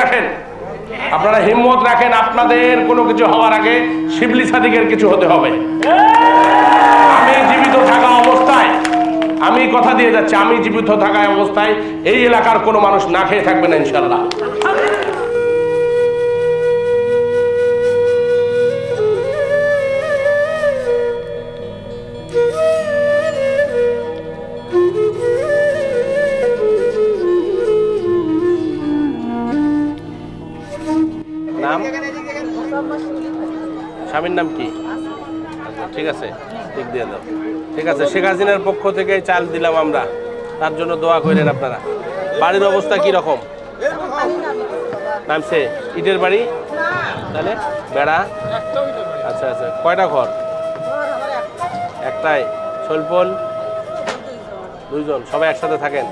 রাখেন, আপনারা হিম্মত রাখেন। আপনাদের কোনো কিছু হওয়ার আগে শিবলি সাদিকের কিছু হতে হবে। আমি জীবিত থাকা অবস্থায়, আমি কথা দিয়ে যাচ্ছি, আমি জীবিত থাকা অবস্থায় এই এলাকার কোনো মানুষ না খেয়ে থাকবে না ইনশাল্লাহ। নাম, স্বামীর নাম কি? ঠিক আছে, ঠিক দিয়ে দাও। ঠিক আছে, শেখ হাসিনার পক্ষ থেকে চাল দিলাম আমরা, তার জন্য দোয়া করেন আপনারা। বাড়ির অবস্থা কি রকম? নামছে ইটের বাড়ি, তাহলে বেড়া। আচ্ছা আচ্ছা, কয়টা ঘর? একটাই। শৈলপল দুইজন, সবাই একসাথে থাকেন।